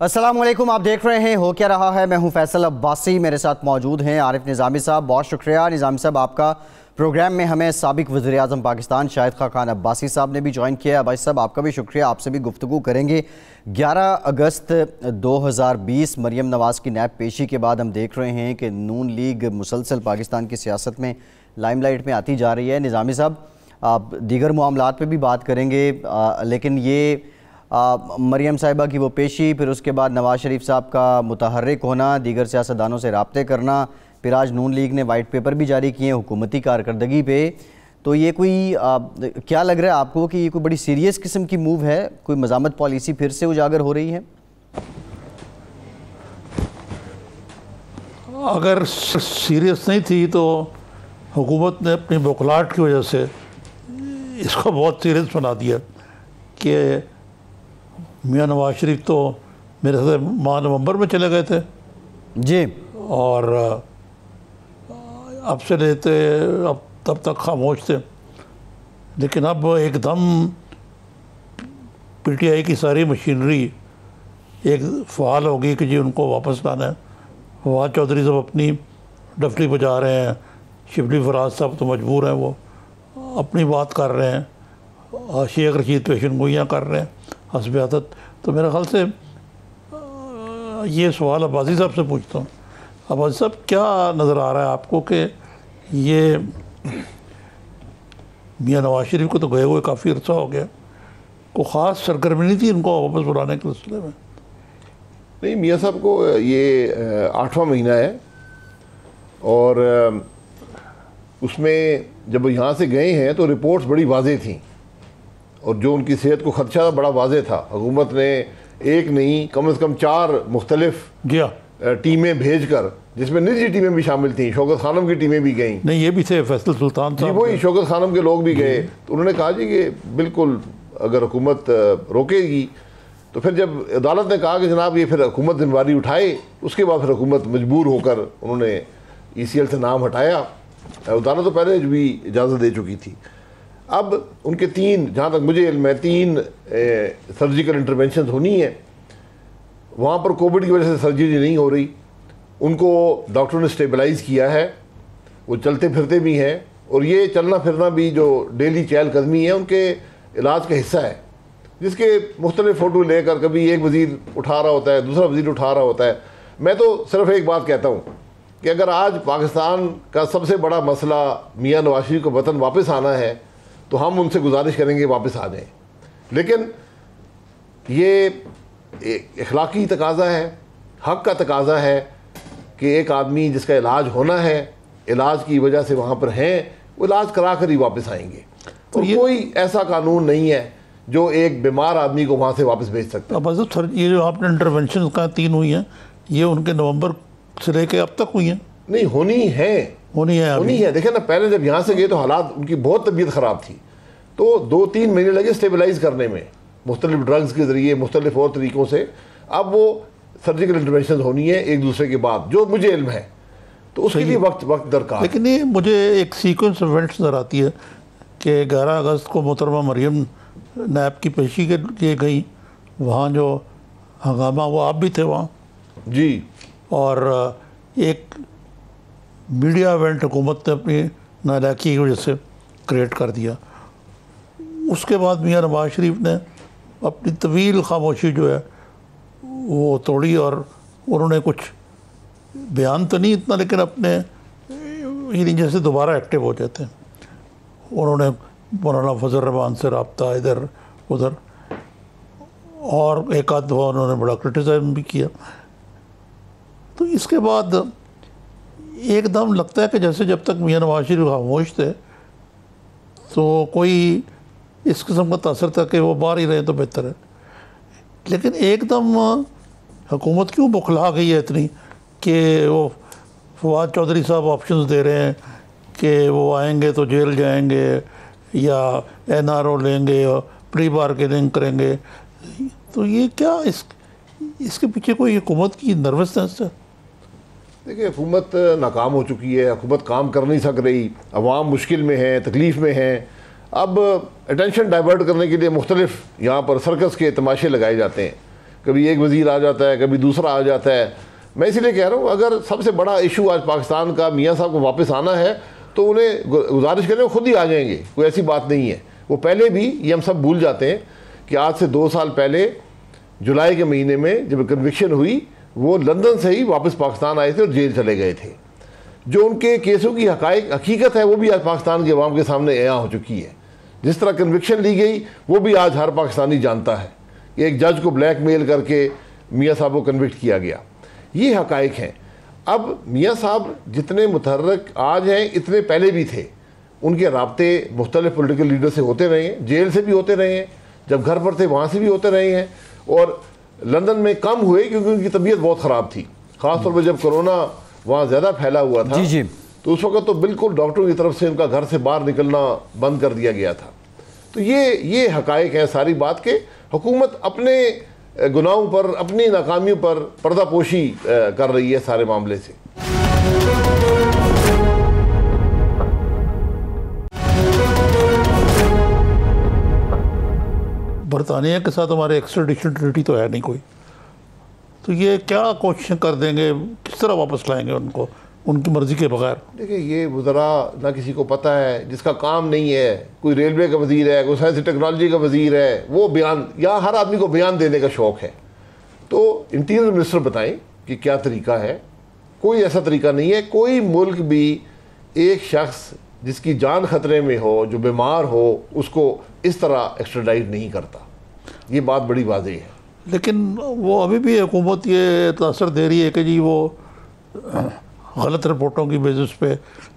अस्सलामुअलैकुम, आप देख रहे हैं हो क्या रहा है। मैं हूं फैसल अब्बासी, मेरे साथ मौजूद हैं आरिफ निज़ामी साहब। बहुत शुक्रिया निज़ामी साहब, आपका प्रोग्राम में हमें साबिक वज़ीर आज़म पाकिस्तान शाहिद खान अब्बासी साहब ने भी ज्वाइन किया। अब्बासी साहब, आपका भी शुक्रिया, आपसे भी गुफ्तगू करेंगे। 11 अगस्त 2020 मरीम नवाज़ की नैब पेशी के बाद हम देख रहे हैं कि नून लीग मुसलसल पाकिस्तान की सियासत में लाइमलाइट में आती जा रही है। निज़ामी साहब, आप दीगर मामलात पर भी बात करेंगे, लेकिन ये मरियम साहिबा की वो पेशी, फिर उसके बाद नवाज़ शरीफ साहब का मुतहर्रिक होना, दीगर सियासतदानों से राब्ते करना, फिर आज नून लीग ने वाइट पेपर भी जारी किए हुकूमती कारकर्दगी पे। तो ये कोई क्या लग रहा है आपको कि ये कोई बड़ी सीरियस किस्म की मूव है, कोई मज़ामत पॉलिसी फिर से उजागर हो रही है? अगर सीरियस नहीं थी तो हुकूमत ने अपनी बौखलाहट की वजह से इसको बहुत सीरियस बना दिया कि मियाँ नवाज शरीफ तो मेरे साथ माह नवंबर में चले गए थे जी, और अब से लेते अब तब तक खामोश थे, लेकिन अब एकदम पीटीआई की सारी मशीनरी एक फ़ाल होगी कि जी उनको वापस लाना है। फवाद चौधरी साहब अपनी डफली बजा रहे हैं, शिबली फराज साहब तो मजबूर हैं, वो अपनी बात कर रहे हैं, शेख रशीद पेशन गोइयाँ कर रहे हैं हस्ब आदत। तो मेरे ख्याल से ये सवाल अब्बासी साहब से पूछता हूँ, अब्बासी साहब क्या नज़र आ रहा है आपको कि ये मियाँ नवाज शरीफ को तो गए हुए काफ़ी अर्सा हो गया, को ख़ास सरगर्मी नहीं थी इनको वापस बुलाने के सिलसिले में? नहीं, मियाँ साहब को ये 8वां महीना है और उसमें जब यहाँ से गए हैं तो रिपोर्ट्स बड़ी वाज़ेह थी और जो उनकी सेहत को खदशा बड़ा वाज़ेह था। हुकूमत ने एक नहीं कम से कम 4 मुख्तलिफ टीमें भेज कर, जिसमें निजी टीमें भी शामिल थी, शौकत खानम की टीमें भी गई, नहीं ये भी थे फैसल सुल्तान जी, वही शौकत खानम के लोग भी गए। तो उन्होंने कहा जी कि बिल्कुल अगर हुकूमत रोकेगी तो फिर जब अदालत ने कहा कि जनाब ये फिर हुकूमत जिम्मेदारी उठाए, उसके बाद फिर हुकूमत मजबूर होकर उन्होंने ECL से नाम हटाया। अदालत तो पहले भी इजाज़त दे चुकी थी। अब उनके 3, जहाँ तक मुझे इल्म है, 3 सर्जिकल इंटरवेंशन होनी है। वहाँ पर कोविड की वजह से सर्जरी नहीं हो रही, उनको डॉक्टरों ने स्टेबलाइज़ किया है, वो चलते फिरते भी हैं और ये चलना फिरना भी जो डेली चहलकदमी है उनके इलाज का हिस्सा है, जिसके मुख्तलिफ फ़ोटो लेकर कभी एक वज़ीर उठा रहा होता है, दूसरा वज़ीर उठा रहा होता है। मैं तो सिर्फ एक बात कहता हूँ कि अगर आज पाकिस्तान का सबसे बड़ा मसला मियाँ नवाज शरीफ को वतन वापस आना है तो हम उनसे गुजारिश करेंगे वापस आ जाएं, लेकिन ये इखलाकी तकाज़ा है, हक़ का तकाज़ा है कि एक आदमी जिसका इलाज होना है, इलाज की वजह से वहाँ पर हैं, वो इलाज करा कर ही वापस आएंगे। तो कोई ऐसा कानून नहीं है जो एक बीमार आदमी को वहाँ से वापस भेज सकता है। अब सर ये जो आपने इंटरवेंशन का 3 हुई हैं, ये उनके नवंबर से लेके अब तक हुई हैं? नहीं, होनी है। देखें ना, पहले जब यहाँ से गए तो हालात उनकी बहुत तबीयत ख़राब थी, तो 2-3 महीने लगे स्टेबलाइज करने में मुख्तलिफ ड्रग्स के ज़रिए, मुख्तलिफ और तरीक़ों से। अब वो सर्जिकल इंटरवेंशन होनी है एक दूसरे के बाद, जो मुझे इल्म है, तो उसके लिए वक्त दरकार। लेकिन ये मुझे एक सीक्वेंस ऑफ इवेंट्स नज़र आती है कि 11 अगस्त को मोहतरमा मरियम नैब की पेशी के लिए गई, वहाँ जो हंगामा, वो आप भी थे वहाँ जी, और एक मीडिया इवेंट हुकूमत ने अपनी नालायकी की वजह से क्रिएट कर दिया। उसके बाद मियाँ नवाज शरीफ ने अपनी तवील खामोशी जो है वो तोड़ी और उन्होंने कुछ बयान तो नहीं इतना, लेकिन अपने यानी जैसे दोबारा एक्टिव हो जाते हैं, उन्होंने मौलाना फजल रहमान से रब्ता इधर उधर, और एक आध दफ़ा उन्होंने बड़ा क्रिटिसाइज़ भी किया। तो इसके बाद एकदम लगता है कि जैसे जब तक मियाँ नवाज शरीफ खामोश थे तो कोई इस किस्म का तासर था कि वो बाहर ही रहे तो बेहतर है, लेकिन एकदम हुकूमत क्यों बौखला गई है इतनी कि वो फवाद चौधरी साहब ऑप्शंस दे रहे हैं कि वो आएंगे तो जेल जाएंगे या NRO लेंगे और प्री बार्गेनिंग करेंगे। तो ये क्या इसके पीछे कोई हुकूमत की नर्वसनेस है? देखिए, हुकूमत नाकाम हो चुकी है, हुकूमत काम कर नहीं सक रही, अवाम मुश्किल में है, तकलीफ़ में है। अब अटेंशन डाइवर्ट करने के लिए मुख्तलिफ यहाँ पर सर्कस के तमाशे लगाए जाते हैं। कभी एक वज़ीर आ जाता है, कभी दूसरा आ जाता है। मैं इसीलिए कह रहा हूँ, अगर सबसे बड़ा इशू आज पाकिस्तान का मियाँ साहब को वापस आना है तो उन्हें गुजारिश करें, वो खुद ही आ जाएंगे, कोई ऐसी बात नहीं है। वो पहले भी, ये हम सब भूल जाते हैं कि आज से 2 साल पहले जुलाई के महीने में जब कन्विक्शन हुई, वो लंदन से ही वापस पाकिस्तान आए थे और जेल चले गए थे। जो उनके केसों की हकीकत है वो भी आज पाकिस्तान के अवाम के सामने अयां हो चुकी है। जिस तरह कन्विक्शन ली गई वो भी आज हर पाकिस्तानी जानता है। एक जज को ब्लैकमेल करके मियाँ साहब को कन्विक्ट किया गया, ये हकाइक हैं। अब मियाँ साहब जितने मुतहर्रिक आज हैं, इतने पहले भी थे। उनके राब्ते मुख्तलिफ पोलिटिकल लीडर से होते रहे हैं, जेल से भी होते रहे हैं, जब घर पर थे वहाँ से भी होते रहे हैं, और लंदन में कम हुए क्योंकि उनकी तबीयत बहुत ख़राब थी। ख़ासतौर पर जब कोरोना वहाँ ज़्यादा फैला हुआ था, जी। तो उस वक्त तो बिल्कुल डॉक्टरों की तरफ से उनका घर से बाहर निकलना बंद कर दिया गया था। तो ये हकाइक हैं सारी बात के। हुकूमत अपने गुनाहों पर, अपनी नाकामियों पर पर्दापोशी कर रही है सारे मामले से। बरतानिया के साथ हमारे एक्स्ट्राडिशन ट्रीटी तो है नहीं कोई, तो ये क्या कोशिश कर देंगे, किस तरह वापस लाएंगे उनको उनकी मर्जी के बगैर? देखिए, ये वज़रा ना किसी को पता है, जिसका काम नहीं है, कोई रेलवे का वज़ीर है, कोई साइंस टेक्नोलॉजी का वज़ीर है, वो बयान, या हर आदमी को बयान देने का शौक़ है। तो इंटीरियर मिनिस्टर बताएं कि क्या तरीका है। कोई ऐसा तरीका नहीं है। कोई मुल्क भी एक शख्स जिसकी जान ख़तरे में हो, जो बीमार हो, उसको इस तरह एक्स्ट्राडाइट नहीं करता। ये बात बड़ी वाज़ेह है। लेकिन वो अभी भी हुकूमत ये तासर दे रही है कि जी वो गलत रिपोर्टों की बेसिस पे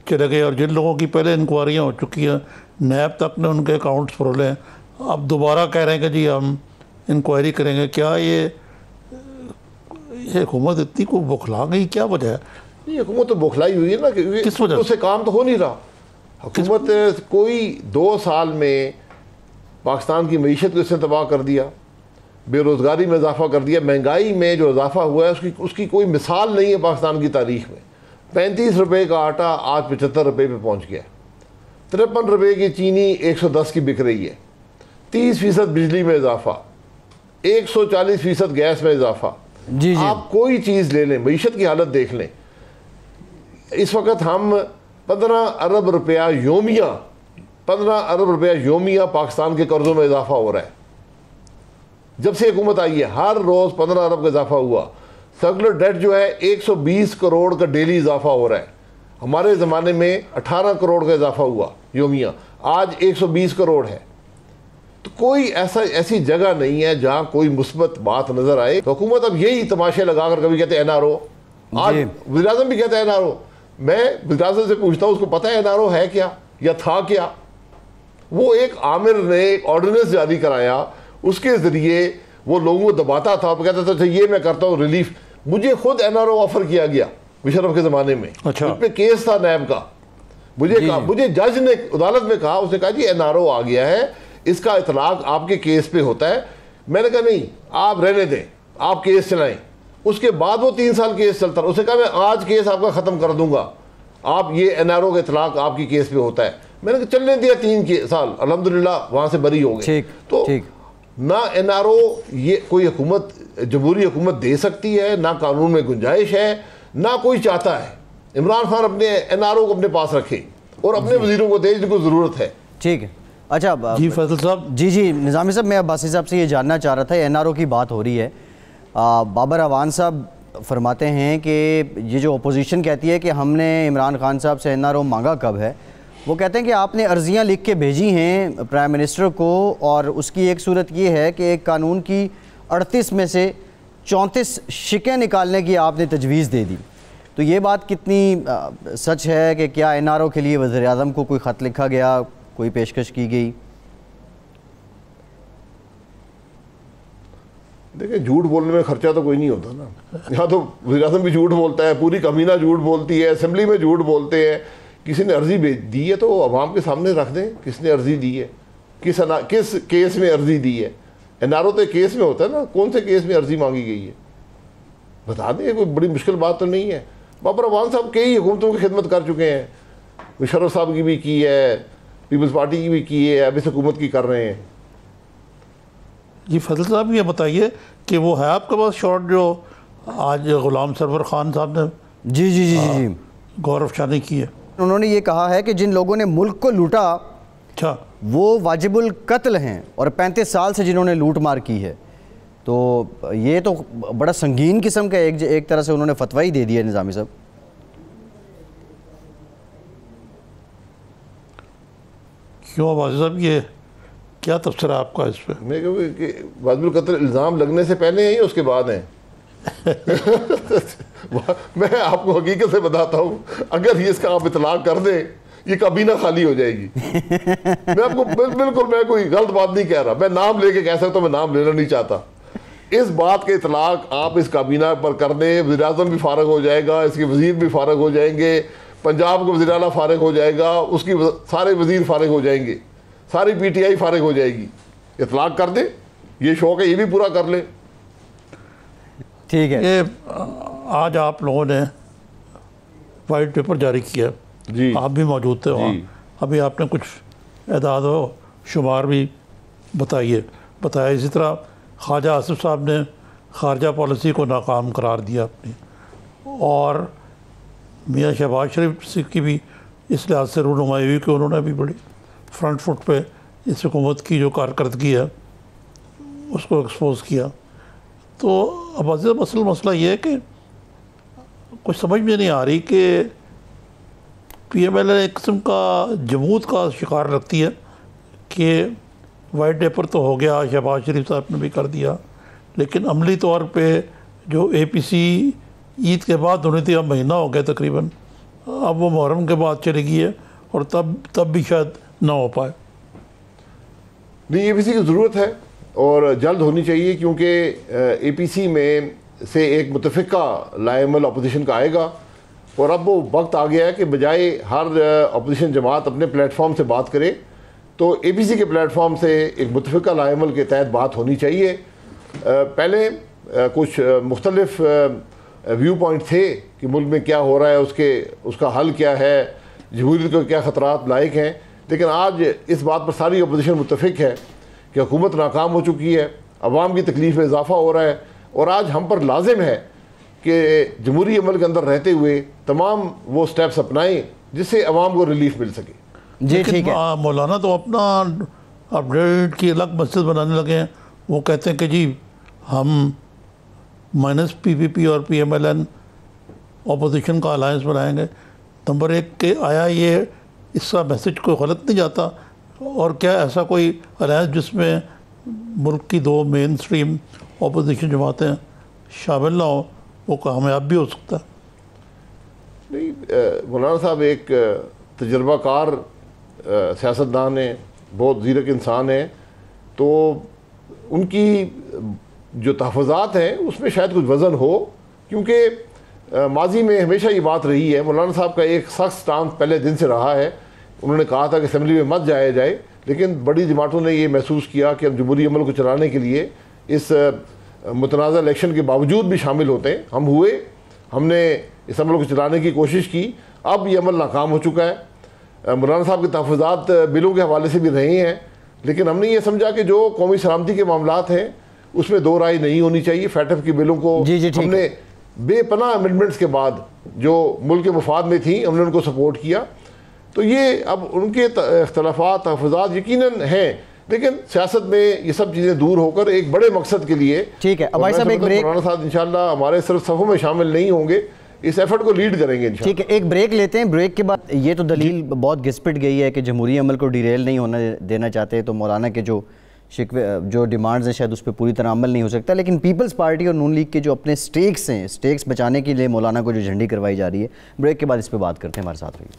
चले गए, और जिन लोगों की पहले इंक्वायरियाँ हो चुकी हैं, नैब तक ने उनके अकाउंट्स फरोले हैं, अब दोबारा कह रहे हैं कि जी हम इंक्वायरी करेंगे। क्या ये हुकूमत इतनी को बौखला गई, क्या वजह है? ये हुकूमत तो बौखलाई हुई है ना, क्योंकि किस वजह उससे काम तो हो नहीं रहा। हुकूमत कोई 2 साल में पाकिस्तान की मईशत को इसने तबाह कर दिया, बेरोज़गारी में इजाफा कर दिया, महंगाई में जो इजाफा हुआ है उसकी कोई मिसाल नहीं है पाकिस्तान की तारीख में। 35 रुपये का आटा आज 75 रुपये पे पहुँच गया, 53 रुपये की चीनी 110 की बिक रही है, 30% बिजली में इजाफा, 140% गैस में इजाफा। जी। आप कोई चीज़ ले लें, मईशत की हालत देख लें। इस वक्त हम 15 अरब रुपया योमिया, 15 अरब रुपया योमिया पाकिस्तान के कर्जों में इजाफा हो रहा है। जब से हुकूमत आई है हर रोज़ 15 अरब का इजाफा हुआ। सर्कुलर डेट जो है 120 करोड़ का डेली इजाफा हो रहा है। हमारे ज़माने में 18 करोड़ का इजाफा हुआ योमिया, आज 120 करोड़ है। तो कोई ऐसी जगह नहीं है जहाँ कोई मुस्बत बात नज़र आए। तो हुकूमत अब यही तमाशे लगाकर, कभी कहते हैं NRO, आज वज़ीर-ए-आज़म भी कहता है NRO। मैं वज़ीर-ए-आज़म से पूछता हूँ उसको पता है NRO है क्या या था क्या? वो एक आमिर ने एक ऑर्डिनेंस जारी कराया, उसके ज़रिए वो लोगों को दबाता था और कहता था ये मैं करता हूँ रिलीफ। मुझे खुद NRO ऑफर किया गया मुशर्रफ के ज़माने में। अच्छा। उस पर केस था नैब का। मुझे जज ने अदालत में कहा, उसने कहा जी NRO आ गया है, इसका इतलाक आपके केस पे होता है। मैंने कहा नहीं, आप रहने दें, आप केस चलाएं। उसके बाद वो 3 साल केस चलता रहा। उसने कहा मैं आज केस आपका ख़त्म कर दूंगा, आप ये NRO का इतलाक आपकी केस पे होता है। मैंने कहा चलने दिया 3 साल, अल्हम्दुलिल्लाह वहाँ से बरी हो गए। तो ना NRO ये कोई हुकूमत, जमहूरी हुकूमत दे सकती है, ना कानून में गुंजाइश है, ना कोई चाहता है। इमरान खान अपने NRO को अपने पास रखे और अपने वजीरों को दे जिनको ज़रूरत है। ठीक है। अच्छा जी फैसल साहब। जी निज़ामी साहब, मैं अब्बासी साहब से ये जानना चाह रहा था, NRO की बात हो रही है। बाबर अवान साहब फरमाते हैं कि ये जो अपोजिशन कहती है कि हमने इमरान खान साहब से NRO मांगा कब है, वो कहते हैं कि आपने अर्जियां लिख के भेजी हैं प्राइम मिनिस्टर को, और उसकी एक सूरत ये है कि एक कानून की 38 में से 34 शिकें निकालने की आपने तजवीज़ दे दी। तो ये बात कितनी सच है कि क्या NRO के लिए वज़ीर-ए-आज़म को कोई ख़त लिखा गया, कोई पेशकश की गई? देखिए, झूठ बोलने में खर्चा तो कोई नहीं होता ना। यहाँ तो वज़ीर-ए-आज़म भी झूठ बोलता है, पूरी कमीना झूठ बोलती है, असेंबली में झूठ बोलते हैं। किसी ने अर्जी दी है तो अवाम के सामने रख दें किसने अर्जी दी है, किस केस में अर्जी दी है। NRO तो केस में होता है ना, कौन से केस में अर्जी मांगी गई है बता दें, कोई बड़ी मुश्किल बात तो नहीं है। बाबर अवान साहब कई हुकूमतों की खिदमत कर चुके हैं, मुशर्रफ साहब की भी की है, पीपल्स पार्टी की भी की है, अब इस हुकूमत की कर रहे हैं। जी फजल साहब ये बताइए कि वो है आपके पास शॉट जो आज गुलाम सरवर खान साहब ने जी जी जी जी जी गौरव शानी की है? उन्होंने ये कहा है कि जिन लोगों ने मुल्क को लूटा अच्छा, वो वाजिबुल कत्ल हैं और 35 साल से जिन्होंने लूट मार की है। तो ये तो बड़ा संगीन किस्म का एक तरह से उन्होंने फतवा ही दे दिया निज़ामी साहब। क्यों वाजिब साहब, ये क्या तबसरा आपका इस पर? मैं कहूँ कि वाजिबुल कत्ल इल्ज़ाम लगने से पहले हैं या उसके बाद हैं? मैं आपको हकीकत से बताता हूँ, अगर ये इसका आप इतलाक कर दें, ये काबीना खाली हो जाएगी। मैं आपको बिल्कुल मैं कोई गलत बात नहीं कह रहा, मैं नाम लेके कह सकता हूँ, मैं नाम लेना नहीं चाहता। इस बात के इतलाक आप इस काबीना पर कर दें, वज़ीर आज़म भी फारग हो जाएगा, इसके वज़ीर भी फारग हो जाएंगे, पंजाब का वज़ीर आला फारग हो जाएगा, उसकी सारे वज़ीर फारग हो जाएंगे, सारी PTI फारग हो जाएगी। इतलाक कर दें, ये शौक है, ये भी पूरा कर लें। ठीक है, ये आज आप लोगों ने वाइट पेपर जारी किया जी, आप भी मौजूद थे वहाँ, अभी आपने कुछ एदाद व शुमार भी बताया। इसी तरह ख्वाजा आसिफ साहब ने खारजा पॉलिसी को नाकाम करार दिया अपनी, और मियाँ शहबाज शरीफ की भी इस लिहाज से रूनुमाई हुई कि उन्होंने भी बड़ी फ्रंट फुट पे इस हुकूमत की जो कारकर्दगी है उसको एक्सपोज किया। तो अब मसला ये है कि कुछ समझ में नहीं आ रही कि PMLN एक किस्म का जमूत का शिकार लगती है कि वाइट पेपर तो हो गया, शहबाज शरीफ साहब ने भी कर दिया, लेकिन अमली तौर पे जो APC ईद के बाद होनी थी, अब महीना हो गया तकरीबन, अब वो मुहर्रम के बाद चली गई है और तब भी शायद ना हो पाए। नहीं, APC की ज़रूरत है और जल्द होनी चाहिए, क्योंकि APC में से एक मुतफ़िका लाएमल अपोजिशन का आएगा, और अब वो वक्त आ गया है कि बजाय हर अपोजिशन जमात अपने प्लेटफॉर्म से बात करे, तो APC के प्लेटफॉर्म से एक मुतफ़िका लाएमल के तहत बात होनी चाहिए। पहले कुछ मुख्तलिफ व्यू पॉइंट थे कि मुल्क में क्या हो रहा है, उसका हल क्या है, जमहूरियत को क्या ख़तरात लायक हैं, लेकिन आज इस बात पर सारी अपोजिशन मुत्तफ़िक है कि हुकूमत नाकाम हो चुकी है, अवाम की तकलीफ़ में इजाफ़ा हो रहा है, और आज हम पर लाजिम है कि जमहूरी अमल के अंदर रहते हुए तमाम वो स्टेप्स अपनाएं जिससे अवाम को रिलीफ मिल सके। जी ठीक है। मौलाना तो अपना अपडेट की अलग मस्जिद बनाने लगे हैं, वो कहते हैं कि जी हम -PPP और PMLN अपोजिशन का अलायंस बनाएंगे। नंबर 1 के आया ये इसका मैसेज कोई गलत नहीं जाता, और क्या ऐसा कोई अलायंस जिसमें मुल्क की 2 मेन स्ट्रीम अपोजिशन जमातें शामिल ना हो, वो कामयाब भी हो सकता है? नहीं, मौलाना साहब एक तजर्बाकार सियासतदान है, बहुत ज़ीरक इंसान है, तो उनकी जो तहफ़्फ़ुज़ात हैं उसमें शायद कुछ वज़न हो, क्योंकि माजी में हमेशा ये बात रही है। मौलाना साहब का एक सख्त स्टांस पहले दिन से रहा है, उन्होंने कहा था कि असम्बली में मत जाया जाए, लेकिन बड़ी जमातों ने ये महसूस किया कि हम जमहूरी अमल को चलाने के लिए इस मुतनाज़ा इलेक्शन के बावजूद भी शामिल होते हैं। हम हुए, हमने इस अमल को चलाने की कोशिश की, अब ये अमल नाकाम हो चुका है। मौलाना साहब के तहफ़्फ़ुज़ात बिलों के हवाले से भी रहे हैं, लेकिन हमने ये समझा कि जो कौमी सलामती के मामलात हैं उसमें 2 राय नहीं होनी चाहिए। फैटफ की बिलों को हमने बेपनाह अमेंडमेंट्स के बाद जो मुल्क के मुफाद में थी, हमने उनको सपोर्ट किया। तो ये अब उनके इख्तलाफात तहफ़्फ़ुज़ात यकीनन हैं, लेकिन सियासत में ये सब चीज़ें दूर होकर एक बड़े मकसद के लिए। ठीक है, अब भाई साहब एक ब्रेक। मौलाना साहब इंशाल्लाह हमारे सिर्फ सफ़ों में शामिल नहीं होंगे, इस एफर्ट को लीड करेंगे इंशाल्लाह। ठीक है, एक ब्रेक लेते हैं। ब्रेक के बाद ये तो दलील बहुत घिसपिट गई है कि जमहूरी अमल को डिरेल नहीं होने देना चाहते, तो मौलाना के जो शिकवे जो डिमांड्स हैं शायद उस पर पूरी तरह अमल नहीं हो सकता, लेकिन पीपल्स पार्टी और नून लीग के जो अपने स्टेक्स हैं, स्टेक्स बचाने के लिए मौलाना को जो झंडी करवाई जा रही है, ब्रेक के बाद इस पर बात करते हैं। हमारे साथ रहिए।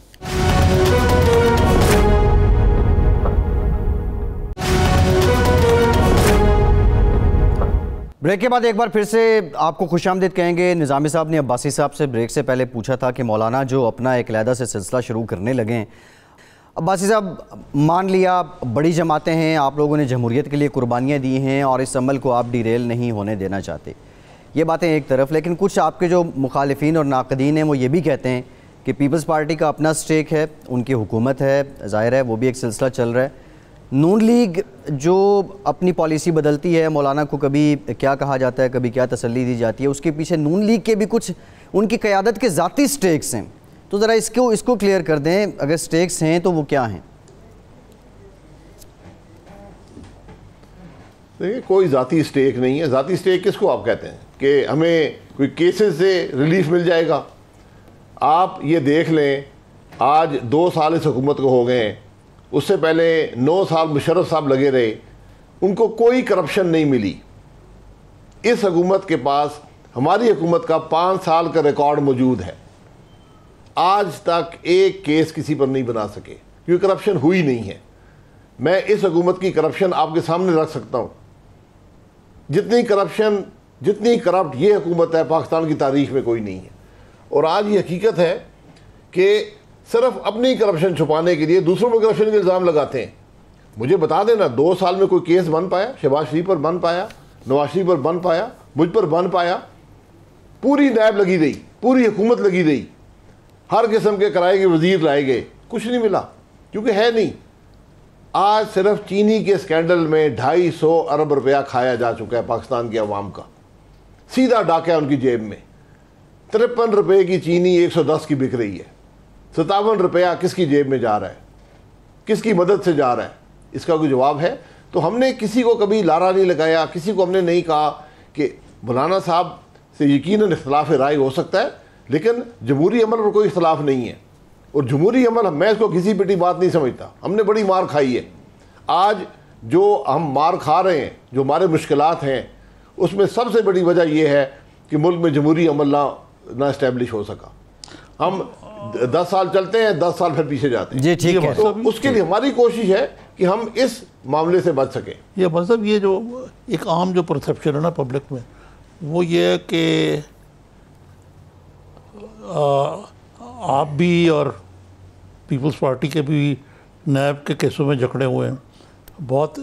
ब्रेक के बाद एक बार फिर से आपको खुशामदीद कहेंगे। निज़ामी साहब ने अब्बासी साहब से ब्रेक से पहले पूछा था कि मौलाना जो अपना एक अलहदा से सिलसिला शुरू करने लगे हैं। अब्बासी साहब, मान लिया बड़ी जमातें हैं, आप लोगों ने जमहूरियत के लिए कुर्बानियाँ दी हैं और इस अमल को आप डिरेल नहीं होने देना चाहते, ये बातें एक तरफ, लेकिन कुछ आपके जो मुखालिफिन और नाक़दीन हैं वो ये भी कहते हैं कि पीपल्स पार्टी का अपना स्टेक है, उनकी हुकूमत है, ज़ाहिर है वो भी एक सिलसिला चल रहा है, नून लीग जो अपनी पॉलिसी बदलती है, मौलाना को कभी क्या कहा जाता है, कभी क्या तसल्ली दी जाती है, उसके पीछे नून लीग के भी कुछ उनकी क़यादत के ज़ाती स्टेक्स हैं। तो ज़रा इसको क्लियर कर दें, अगर स्टेक्स हैं तो वो क्या हैं? देखिए, कोई ज़ाती स्टेक नहीं है। ज़ाती स्टेक किसको आप कहते हैं कि हमें कोई केसेस से रिलीफ मिल जाएगा? आप ये देख लें, आज 2 साल इस हुकूमत को हो गए हैं, उससे पहले 9 साल मुशर्रफ साहब लगे रहे, उनको कोई करप्शन नहीं मिली। इस हुकूमत के पास हमारी हुकूमत का 5 साल का रिकॉर्ड मौजूद है। आज तक एक केस किसी पर नहीं बना सके क्योंकि करप्शन हुई नहीं है। मैं इस हुकूमत की करप्शन आपके सामने रख सकता हूँ। जितनी करप्ट ये हुकूमत है, पाकिस्तान की तारीख में कोई नहीं है। और आज ये हकीकत है कि सिर्फ अपनी करप्शन छुपाने के लिए दूसरों पर करप्शन के इल्ज़ाम लगाते हैं। मुझे बता देना, 2 साल में कोई केस बन पाया? शहबाज शरीफ पर बन पाया, नवाज शरीफ पर बन पाया, मुझ पर बन पाया? पूरी नैब लगी रही, पूरी हुकूमत लगी रही, हर किस्म के किराए के वजीर लाए गए, कुछ नहीं मिला क्योंकि है नहीं। आज सिर्फ चीनी के स्कैंडल में 250 अरब रुपया खाया जा चुका है पाकिस्तान की आवाम का। सीधा डाका है उनकी जेब में। 53 रुपये की चीनी 110 की बिक रही है। 57 रुपया किसकी जेब में जा रहा है, किसकी मदद से जा रहा है? इसका कोई जवाब है? तो हमने किसी को कभी लारा नहीं लगाया, किसी को हमने नहीं कहा कि मौलाना साहब से यकीनन इख्तलाफ राय हो सकता है, लेकिन जमहूरी अमल पर कोई इख्तलाफ नहीं है। और जमहूरी अमल, मैं इसको किसी पिटी बात नहीं समझता। हमने बड़ी मार खाई है। आज जो हम मार खा रहे हैं, जो हमारे मुश्किलात हैं, उसमें सबसे बड़ी वजह यह है कि मुल्क में जमहूरी अमल ना इस्टेब्लिश हो सका। हम 10 साल चलते हैं, 10 साल फिर पीछे जाते हैं। जी ठीक है। तो उसके लिए हमारी कोशिश है कि हम इस मामले से बच सकें। ये मतलब ये जो एक आम जो परसेप्शन है ना पब्लिक में, वो ये है कि आप भी और पीपल्स पार्टी के भी नैब के केसों में जकड़े हुए हैं, बहुत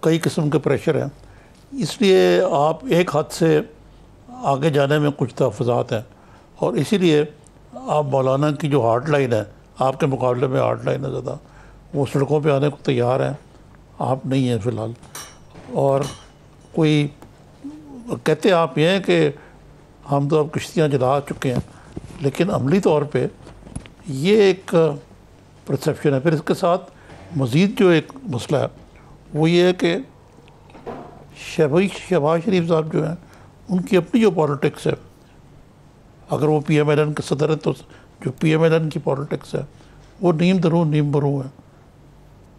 कई किस्म के प्रेशर हैं, इसलिए आप एक हद से आगे जाने में कुछ तहफ़्फ़ुज़ात हैं और इसीलिए आप मौलाना की जो हार्ड लाइन है, आपके मुकाबले में हार्ड लाइन है ज़्यादा, वो सड़कों पे आने को तैयार हैं, आप नहीं हैं फ़िलहाल। और कोई कहते आप ये हैं कि हम तो अब किश्तियाँ जला चुके हैं, लेकिन अमली तौर पे ये एक परसेप्शन है। फिर इसके साथ मज़ीद जो एक मसला है वो ये है कि शहबाज शरीफ साहब जो हैं, उनकी अपनी जो पॉलिटिक्स है, अगर वो PMLN के सदर हैं तो जो PMLN की पॉलिटिक्स है वो नीम दरू नीम बरू है।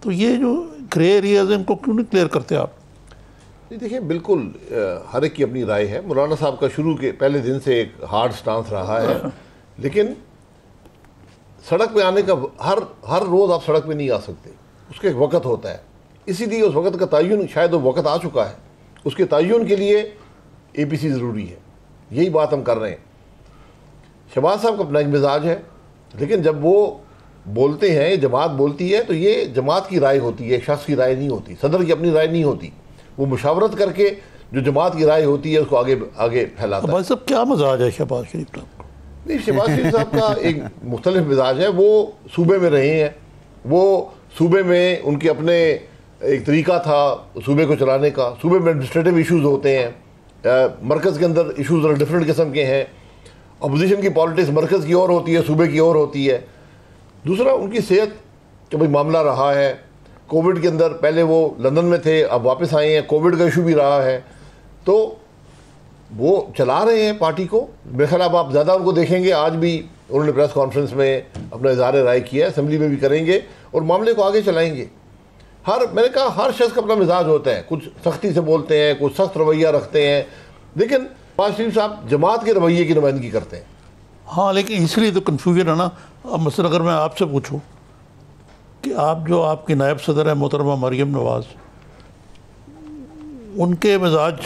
तो ये जो ग्रे एरियाज हैं, इनको क्यों नहीं क्लियर करते आप? नहीं, देखिए, बिल्कुल हर एक की अपनी राय है। मौलाना साहब का शुरू के पहले दिन से एक हार्ड स्टांस रहा है, लेकिन सड़क पे आने का हर रोज़ आप सड़क पे नहीं आ सकते, उसका एक वक़्त होता है। इसीलिए उस वक़्त का तयन, शायद वो वक़्त आ चुका है, उसके तयन के लिए APC ज़रूरी है। यही बात हम कर रहे हैं। शहबाज साहब का अपना एक मिजाज है, लेकिन जब वो बोलते हैं, जमात बोलती है, तो ये जमात की राय होती है, एक शख्स की राय नहीं होती, सदर की अपनी राय नहीं होती। वो मुशावरत करके जो जमात की राय होती है उसको आगे फैलाता है। भाई साहब, क्या मजाज है शहबाज शरीफ साहब का? नहीं, शहबाज शरीफ साहब का एक मुख्तलिफ मिजाज है। वो सूबे में रहे हैं, वो सूबे में उनके अपने एक तरीका था सूबे को चलाने का। सूबे में एडमिनिस्ट्रेटिव इशूज़ होते हैं, मरकज़ के अंदर इशूज़ डिफरेंट किस्म के हैं। अपोजिशन की पॉलिटिक्स मरकज़ की और होती है, सूबे की और होती है। दूसरा, उनकी सेहत का भी मामला रहा है। कोविड के अंदर पहले वो लंदन में थे, अब वापस आए हैं, कोविड का इशू भी रहा है, तो वो चला रहे हैं पार्टी को। मेरे ख्याल आप ज़्यादा उनको देखेंगे, आज भी उन्होंने प्रेस कॉन्फ्रेंस में अपना इज़हार राय किया है, असेंबली में भी करेंगे और मामले को आगे चलाएंगे। मैंने कहा, हर शख्स का अपना मिजाज होता है, कुछ सख्ती से बोलते हैं, कुछ सख्त रवैया रखते हैं, लेकिन शहबाज शरीफ साहब जमात के रवैये की नुमाइंदगी करते हैं। हाँ, लेकिन इसलिए तो कन्फ्यूजन है ना। अब मसलन अगर मैं आपसे पूछूं कि आप जो आपकी नायब सदर है मोहतरमा मरियम नवाज़, उनके मिजाज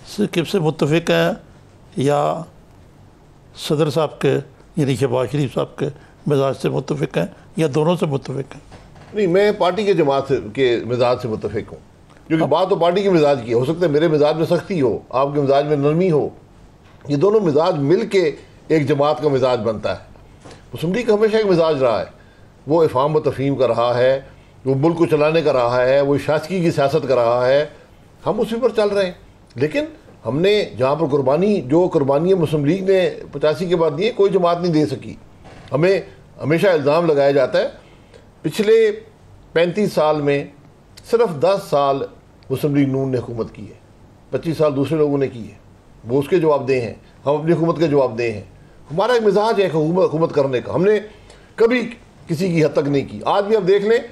से किससे मुत्तफ़िक हैं या सदर साहब के यानी शहबाज शरीफ साहब के मिजाज से मुत्तफ़िक हैं या दोनों से मुत्तफ़िक हैं? नहीं, मैं पार्टी के जमात के मिजाज से मुत्तफ़िक हूँ, क्योंकि बात तो पार्टी के मिजाज की हो सकता है। मेरे मिजाज में सख्ती हो, आपके मिजाज में नरमी हो, ये दोनों मिजाज मिल के एक जमात का मिजाज बनता है। मुस्लिम लीग का हमेशा एक मिजाज रहा है, वो इफ़हाम व तफ़हीम का रहा है, वो मुल्क को चलाने का रहा है, वो शासकी की सियासत कर रहा है, हम उसी पर चल रहे हैं। लेकिन हमने जहाँ पर कुर्बानी, जो कुर्बानियाँ मुस्लिम लीग ने 85 के बाद दी, कोई जमात नहीं दे सकी। हमें हमेशा इल्ज़ाम लगाया जाता है पिछले 35 साल में सिर्फ 10 साल मुस्लिम लीग नून ने हुकूमत की है, 25 साल दूसरे लोगों ने की है, वो उसके जवाबदेह हैं, हम अपनी हुकूमत के जवाबदेह हैं। हमारा एक मिजाज है हुकूमत करने का, हमने कभी किसी की हद तक नहीं की। आज भी आप देख लें,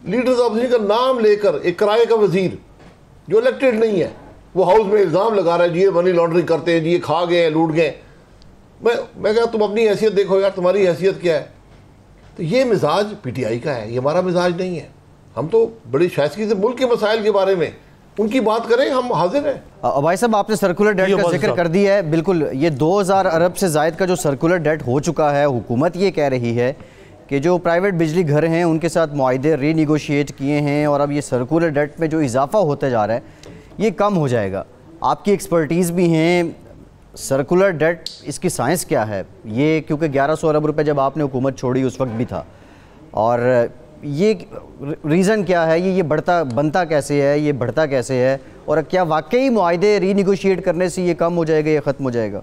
लीडर्स ऑफ अपोजिशन का नाम लेकर एक किराए का वजीर जो इलेक्टेड नहीं है, वो हाउस में इल्ज़ाम लगा रहा है जी ये मनी लॉन्ड्रिंग करते हैं, जी ये खा गए हैं, लूट गए। मैं कहा तुम अपनी हैसियत देखो यार, तुम्हारी हैसियत क्या है। तो ये मिजाज पीटीआई का है, ये हमारा मिजाज नहीं है। हम तो बड़ी शायदगी से मुल्क के मसाइल के बारे में उनकी बात करें, हम हाजिर हैं। भाई साहब, आपने सर्कुलर डेट का जिक्र कर दिया है। बिल्कुल, ये 2000 अरब से ज़ायद का जो सर्कुलर डेट हो चुका है, हुकूमत ये कह रही है कि जो प्राइवेट बिजली घर हैं उनके साथ मुआहदे रीनिगोशिएट किए हैं और अब ये सर्कुलर डेट में जो इजाफा होता जा रहा है ये कम हो जाएगा। आपकी एक्सपर्टीज़ भी हैं, सर्कुलर डेट इसकी साइंस क्या है ये, क्योंकि 1100 अरब रुपए जब आपने हुकूमत छोड़ी उस वक्त भी था, और ये रीज़न क्या है, ये बनता कैसे है, ये बढ़ता कैसे है, और क्या वाकई मुआहदे रीनिगोशिएट करने से ये कम हो जाएगा या ख़त्म हो जाएगा?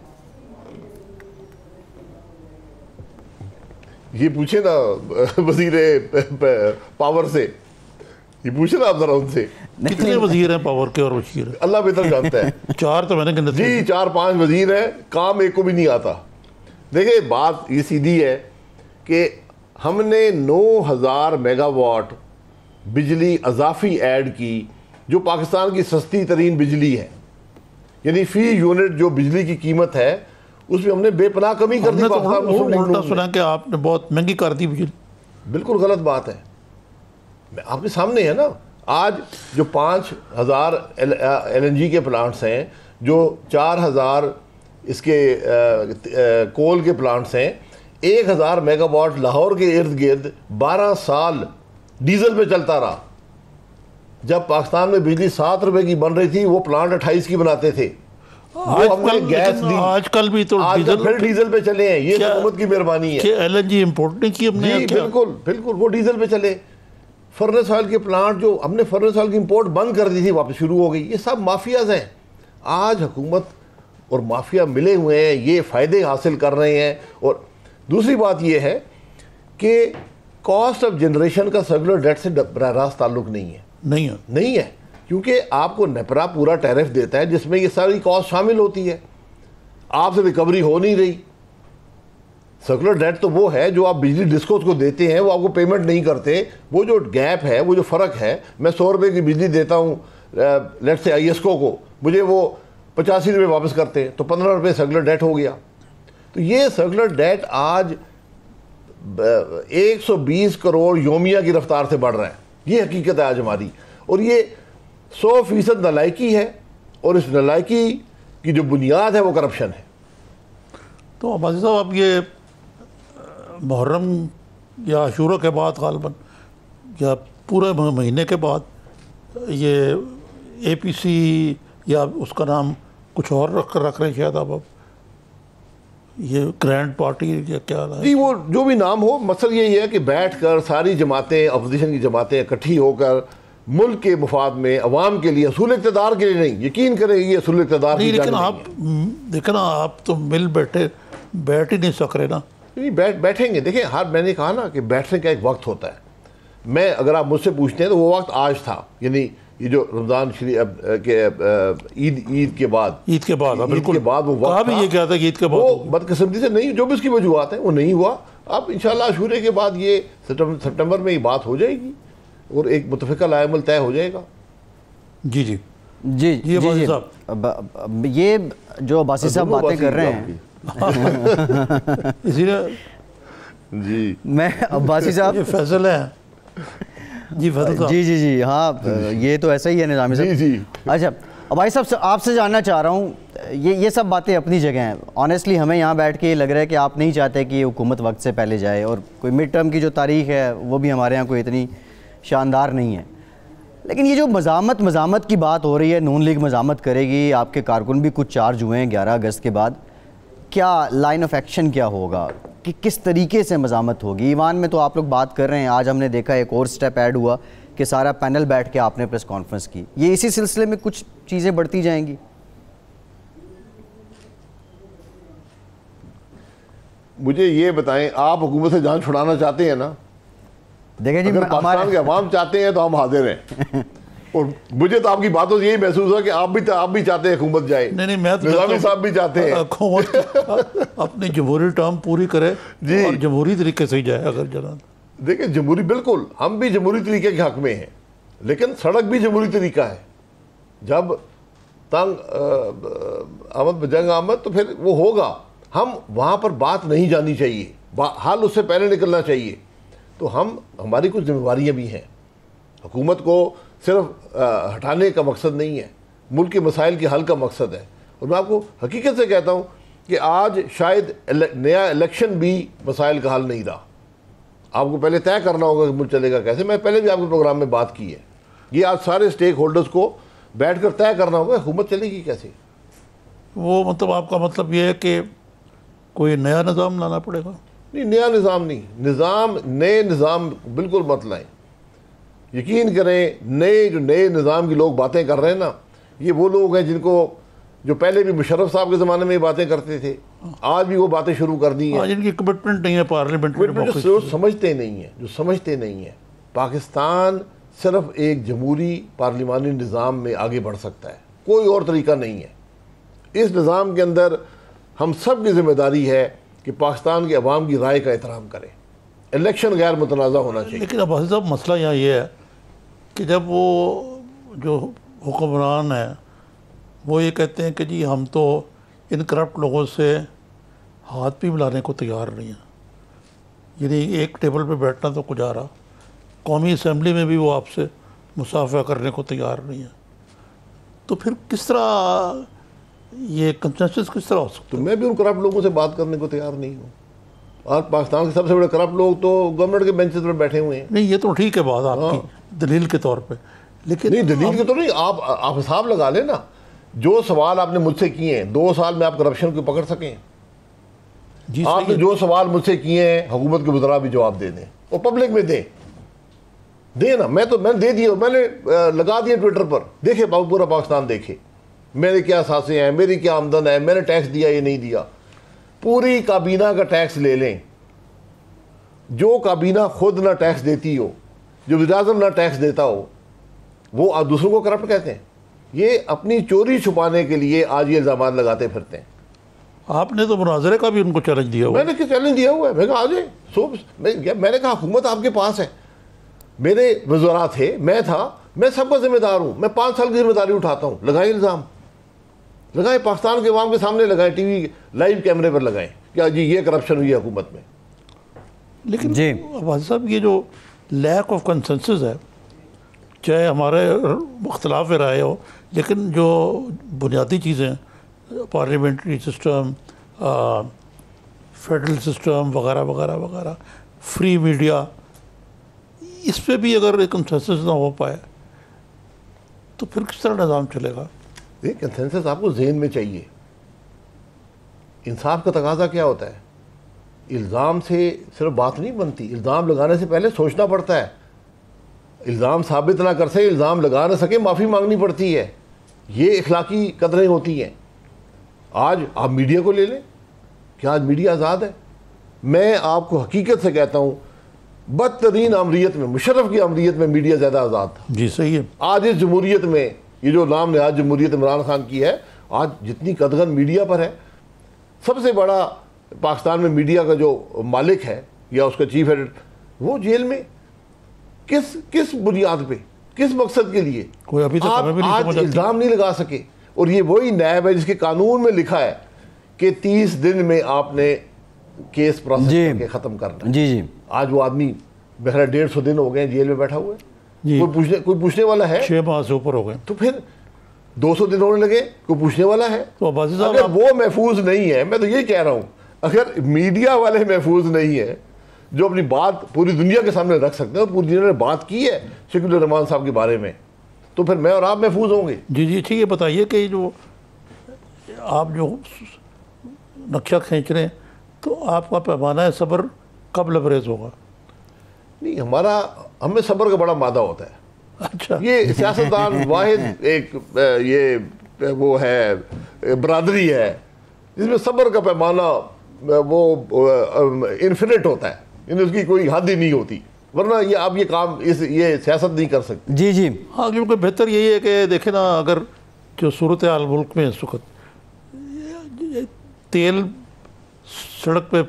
ये पूछे ना वजीर पावर से, ये पूछे ना आप जरा उनसे। कितने वजीर हैं पावर के और वजीर? अल्लाह बेहतर जानता है। 4 तो मैंने गिने जी, 4-5 वजीर हैं, काम एक को भी नहीं आता। देखिए बात ये सीधी है कि हमने 9000 मेगावाट बिजली अजाफी ऐड की, जो पाकिस्तान की सस्ती तरीन बिजली है, यानी फी यूनिट जो बिजली की कीमत है उसमें हमने बेपनाह कमी कर दी। उल्टा सुना कि आपने बहुत महंगी कर दी बिजली। बिल्कुल गलत बात है, आपके सामने है ना। आज जो 5000 LNG के प्लांट्स हैं, जो 4000 इसके कोल के प्लांट्स हैं, 1000 मेगावाट लाहौर के इर्द गिर्द 12 साल डीजल पे चलता रहा। जब पाकिस्तान में बिजली 7 रुपए की बन रही थी, वो प्लांट 28 की बनाते थे। वो हमने गैस दी, आजकल भी तो फिर डीजल पे चले हैं। ये हुकूमत की मेहरबानी है। LNG इंपोर्ट नहीं की हमने? बिल्कुल बिल्कुल, वो डीजल पे चले। फर्नेस ऑयल के प्लांट जो हमने फर्नेस ऑयल की इंपोर्ट बंद कर दी थी, वापस शुरू हो गई। ये सब माफियाज हैं। आज हुकूमत और माफिया मिले हुए हैं, ये फ़ायदे हासिल कर रहे हैं। और दूसरी बात ये है कि कॉस्ट ऑफ जनरेशन का सर्कुलर डेट से बराह रास्त ताल्लुक नहीं है, क्योंकि आपको नेपरा पूरा टैरिफ देता है जिसमें ये सारी कॉस्ट शामिल होती है। आपसे रिकवरी हो नहीं रही। सर्कुलर डेट तो वो है जो आप बिजली डिस्कोस को देते हैं, वो आपको पेमेंट नहीं करते। वो जो गैप है, वो जो फ़र्क है, मैं 100 रुपये की बिजली देता हूँ लेट से ISCO को, मुझे वो 85 रुपये वापस करते हैं, तो 15 रुपये सर्कुलर डेट हो गया। तो ये सर्कुलर डेट आज 120 करोड़ योमिया की रफ्तार से बढ़ रहा है। ये हकीकत है आज हमारी, और ये 100% नलायकी है, और इस नलायकी की जो बुनियाद है वो करप्शन है। तो अब्बासी साहब, अब ये मुहर्रम या आशूरा के बाद गालिबन या पूरे महीने के बाद ये APC या उसका नाम कुछ और रख रहे हैं शायद अब ये ग्रैंड पार्टी या क्या है? जी, वो जो भी नाम हो, मकसद यही है कि बैठकर सारी जमातें, अपोजिशन की जमातें इकट्ठी होकर मुल्क के मुफाद में, अवाम के लिए, असूल इक़्तिदार के लिए नहीं, यकीन करें ये असूल इक़्तिदार की लेकिन आप देखना, आप तो बैठ ही नहीं सक रहे ना। नहीं, बैठेंगे। देखिए, मैंने कहा ना कि बैठने का एक वक्त होता है। मैं, अगर आप मुझसे पूछते हैं तो वो वक्त आज था, यानी ये जो रमज़ान के ईद के बाद बिल्कुल बाद वो वक्त भी ये क्या था कि ईद के बाद वो बदकिस्मती से नहीं, जो भी उसकी वजूहत है वो नहीं हुआ। अब इंशाल्लाह आशूरे के बाद ये सितंबर में ये बात हो जाएगी और एक मुतफ़िक़ा लाएमल तय हो जाएगा। जी जी जी जी जी साहब, ये जो अब्बासी साहब बातें कर रहे हैं इसीलिए जी मैं अब्बासी साहब, ये फैसल है जी फैसल जी जी जी हाँ, ये तो ऐसा ही है निज़ामी साहब। जी। अच्छा, अब्बासी साहब, आपसे जानना चाह रहा हूँ, ये सब बातें अपनी जगह हैं। ऑनेस्टली हमें यहाँ बैठ के ये लग रहा है कि आप नहीं चाहते कि ये हुकूमत वक्त से पहले जाए, और कोई मिड टर्म की जो तारीख है वो भी हमारे यहाँ कोई इतनी शानदार नहीं है। लेकिन ये जो मज़ामत की बात हो रही है, नून लीग मज़ामत करेगी, आपके कारकुन भी कुछ चार्ज हुए हैं 11 अगस्त के बाद, क्या लाइन ऑफ एक्शन क्या होगा? कि किस तरीके से मज़ामत होगी? ईवान में तो आप लोग बात कर रहे हैं, आज हमने देखा एक और स्टेप ऐड हुआ कि सारा पैनल बैठ के आपने प्रेस कॉन्फ्रेंस की। ये इसी सिलसिले में कुछ चीज़ें बढ़ती जाएंगी? मुझे ये बताएं, आप हुकूमत से जान छुड़ाना चाहते हैं ना? देखिए जी, अगर पाकिस्तान के अवाम चाहते हैं तो हम हाजिर हैं। और मुझे तो आपकी बातों से यही महसूस हुआ कि आप भी चाहते हैं हुकूमत जाए। नहीं, मैं तो निज़ामी साहब भी चाहते हैं हुकूमत अपनी जमहूरी टर्म पूरी करे जी, और जमहूरी तरीके से ही जाए। अगर जनाब देखिए, जमहूरी, बिल्कुल हम भी जमहूरी तरीके के हक में हैं, लेकिन सड़क भी जमहूरी तरीका है। जब तंग आमद बजंग आमद तो फिर वो होगा। हम वहाँ पर बात नहीं जानी चाहिए, हाल उससे पहले निकलना चाहिए। तो हमारी कुछ जिम्मेवारियाँ भी हैं। हुकूमत को सिर्फ हटाने का मकसद नहीं है, मुल्क के मसाइल के हल का मकसद है। और मैं आपको हकीकत से कहता हूँ कि आज शायद नया इलेक्शन भी मसाइल का हल नहीं रहा। आपको पहले तय करना होगा कि मुल्क चलेगा कैसे। मैं पहले भी आपके प्रोग्राम में बात की है, ये आज सारे स्टेक होल्डर्स को बैठ कर तय करना होगा हुकूमत चलेगी कैसे। वो मतलब आपका मतलब ये है कि कोई नया निज़ाम लाना पड़ेगा? नहीं, नया निज़ाम नहीं, नए निज़ाम बिल्कुल मत लाएं। यकीन करें, नए निज़ाम के लोग बातें कर रहे हैं ना, ये वो लोग हैं जो पहले भी मुशर्रफ साहब के ज़माने में ये बातें करते थे, आज भी वो बातें शुरू कर दी हैं। जिनकी कमिटमेंट नहीं है पार्लियामेंट में, जो समझते नहीं हैं। पाकिस्तान सिर्फ एक जमहूरी पार्लिमानी निज़ाम में आगे बढ़ सकता है, कोई और तरीका नहीं है। इस निज़ाम के अंदर हम सब की जिम्मेदारी है कि पाकिस्तान के अवाम की राय का एहतराम करें। इलेक्शन गैर मुतनाज़ा होना चाहिए। लेकिन अब साहब मसला यहाँ ये है कि जब वो जो हुक्मरान है वो ये कहते हैं कि जी हम तो इन करप्ट लोगों से हाथ भी मिलाने को तैयार नहीं हैं, यानी एक टेबल पे बैठना तो गुजारा, कौमी असम्बली में भी वो आपसे मुसाफा करने को तैयार नहीं है, तो फिर किस तरह ये कंसेंसस किस तरह हो सकता है? तो मैं भी उन करप्ट लोगों से बात करने को तैयार नहीं हूँ। आज पाकिस्तान के सबसे बड़े करप्ट लोग तो गवर्नमेंट के बेंचेस पर बैठे हुए हैं। नहीं, ये तो ठीक है बात आपकी दलील के तौर पे, लेकिन नहीं, दलील के तो नहीं, आप हिसाब लगा लेना। जो सवाल आपने मुझसे किए हैं, 2 साल में आप करप्शन को पकड़ सकें। आपने जो सवाल मुझसे किए हैं, हुकूमत के वज़रा भी जवाब दे दें और पब्लिक में दें ना। मैंने दे दिया, मैंने लगा दिया ट्विटर पर, देखे पूरा पाकिस्तान देखे मेरे क्या सासें हैं, मेरी क्या आमदन है, मैंने टैक्स दिया ये नहीं दिया। पूरी काबीना का टैक्स ले लें। जो काबीना खुद ना टैक्स देती हो, जो वज़ीर-ए-आज़म ना टैक्स देता हो, वो आप दूसरों को करप्ट कहते हैं। ये अपनी चोरी छुपाने के लिए आज ये इल्ज़ाम लगाते फिरते हैं। आपने तो मुनाजरे का भी उनको चैलेंज दिया हुआ। मैंने क्या चैलेंज दिया हुआ है? मैं कहा आ जाए। मैंने कहा हुकूमत आपके पास है, मेरे वज़रा थे, मैं था, मैं सबका जिम्मेदार हूँ, मैं 5 साल की जिम्मेदारी उठाता हूँ। लगाए इल्ज़ाम, लगाए, पाकिस्तान के अवाम के सामने लगाए, टीवी लाइव कैमरे पर लगाएं क्या जी ये करप्शन हुई है हुकूमत में। लेकिन वाज़ साहब ये जो लैक ऑफ कंसेंसस है, चाहे हमारे मुख्तलाफ राय हो, लेकिन जो बुनियादी चीज़ें पार्लियामेंट्री सिस्टम, फेडरल सिस्टम वगैरह वगैरह वगैरह, फ्री मीडिया, इस पर भी अगर कंसेंसस ना हो पाए तो फिर किस तरह निज़ाम चलेगा? ये कंसेंसस आपको ज़हन में चाहिए। इंसाफ का तकाजा क्या होता है? इल्ज़ाम से सिर्फ बात नहीं बनती, इल्ज़ाम लगाने से पहले सोचना पड़ता है। इल्ज़ाम साबित ना कर सके, इल्ज़ाम लगा ना सके, माफ़ी मांगनी पड़ती है। ये इखलाकी कदरें होती हैं। आज आप मीडिया को ले लें, क्या आज मीडिया आज़ाद है? मैं आपको हकीकत से कहता हूँ, बदतरीन अमरीत में, मुशर्रफ की अमरीत में मीडिया ज़्यादा आज़ाद था। जी सही है। आज इस जमहूरियत में, ये जो नाम ने आज जमहूरियत इमरान खान की है, आज जितनी कदगन मीडिया पर है, सबसे बड़ा पाकिस्तान में मीडिया का जो मालिक है या उसका चीफ एडिटर, वो जेल में। किस बुनियाद पे, किस मकसद के लिए? कोई अभी तक आप आज इल्ज़ाम नहीं लगा सके। और ये वही नैब है जिसके कानून में लिखा है कि 30 दिन में आपने केस प्रोसेस करके ख़त्म करना। जी। आज वो आदमी बहरा 150 दिन हो गए जेल में बैठा हुआ है, कोई पूछने वाला है? 6 माह से ऊपर हो गए। तो फिर 200 दिन होने लगे, कोई पूछने वाला है? तो अगर वो महफूज नहीं है, मैं तो ये कह रहा हूँ, अगर मीडिया वाले महफूज नहीं है जो अपनी बात पूरी दुनिया के सामने रख सकते हैं, और पूरी दुनिया ने बात की है शकील रहमान साहब के बारे में, तो फिर मैं और आप महफूज होंगे। जी ठीक है। बताइए कि जो आप जो नक्शा खींच रहे हैं तो आपका पैमाना सब्र कब लबरेज होगा? नहीं, हमें सब्र का बड़ा मादा होता है। अच्छा, ये सियासतदान वाहिद एक ये वो है बरादरी है जिसमें सब्र का पैमाना वो इन्फिनिट होता है, यानी उसकी कोई हद ही नहीं होती, वरना ये आप ये काम ये सियासत नहीं कर सकते। जी जी हाँ, क्योंकि बेहतर यही है कि देखें ना, अगर जो सूरत हाल मुल्क में इस वक्त तेल सड़क पे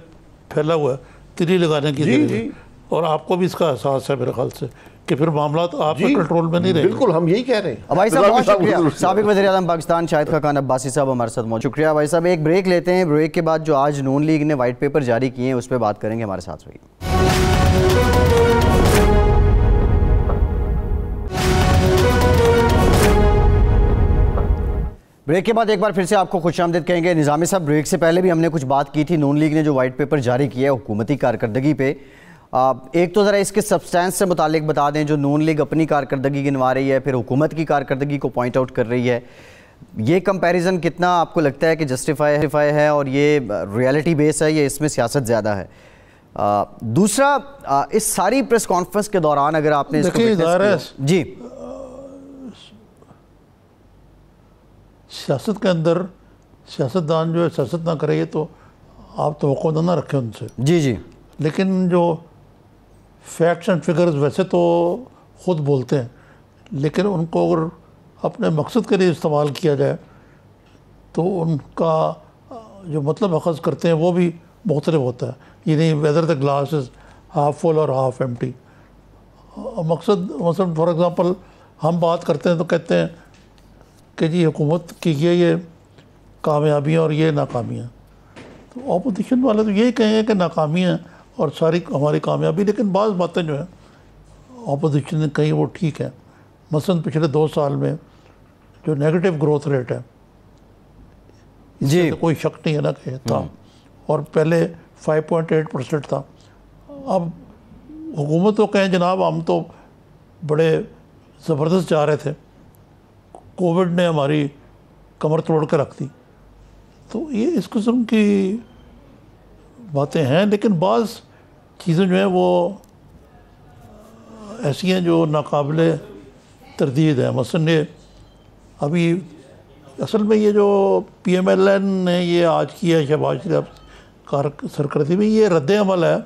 फैला हुआ है तिली लगाने की जरूरत, और आपको भी इसका एहसास है मेरे ख्याल से कि फिर मामला तो आपके कंट्रोल में नहीं रहेंगे। बिल्कुल, हम यही कह रहे हैं। भाई साहब बहुत शुक्रिया। साबिक वज़ीर-ए-आज़म पाकिस्तान शाहिद खाकान अब्बासी साहब हमारे साथ मौजूद। शुक्रिया भाई साहब। एक ब्रेक लेते हैं, ब्रेक के बाद जो आज नून लीग ने वाइट पेपर जारी किए हैं उस पर बात करेंगे। हमारे साथ रहिए। ब्रेक के बाद एक बार फिर से आपको खुशामदीद कहेंगे। निज़ामी साहब, ब्रेक से पहले भी हमने कुछ बात की थी, नून लीग ने जो वाइट पेपर जारी किया है हुकूमती कारकर्दगी पे, एक तो ज़रा इसके सब्सटेंस से मुतालिक बता दें, जो नून लीग अपनी कारकर्दगी गिनवा रही है, फिर हुकूमत की कारकर्दगी को पॉइंट आउट कर रही है, ये कंपैरिजन कितना आपको लगता है कि जस्टिफाई है और ये रियलिटी बेस है, ये इसमें सियासत ज़्यादा है? दूसरा, इस सारी प्रेस कॉन्फ्रेंस के दौरान अगर आपने जी सियासत के अंदर सियासतदान जो है सियासत ना करे, ये तो आप तो ना रखें उनसे। जी जी, लेकिन जो फैक्ट्स एंड फिगर्स वैसे तो ख़ुद बोलते हैं, लेकिन उनको अगर अपने मकसद के लिए इस्तेमाल किया जाए तो उनका जो मतलब अखज़ करते हैं वो भी मुख्तलिफ होता है। ये नहीं whether the glass is half full और हाफ एम्प्टी। मकसद मतलब फॉर एग्ज़ाम्पल हम बात करते हैं तो कहते हैं कि जी हुकूमत की ये कामयाबियाँ और ये नाकामियाँ, तो अपोजिशन वाले तो यही कहेंगे कि नाकामियाँ और सारी हमारी कामयाबी, लेकिन बाज़ बातें जो है अपोजिशन ने कही वो ठीक है। मसलन पिछले 2 साल में जो नेगेटिव ग्रोथ रेट है जी, तो कोई शक नहीं है ना कि था, और पहले 5.8% था। अब हुकूमत तो कहें जनाब हम तो बड़े ज़बरदस्त जा रहे थे, कोविड ने हमारी कमर तोड़ कर रख दी। तो ये इस किस्म की बातें हैं, लेकिन बाज़ चीज़ें जो हैं वो ऐसी हैं जो नाकाबिले तरदीद है। मसलन ये अभी असल में ये जो PMLN ने ये आज किया है शहबाज शरीफ सरकर्दी में, ये रद्द अमल है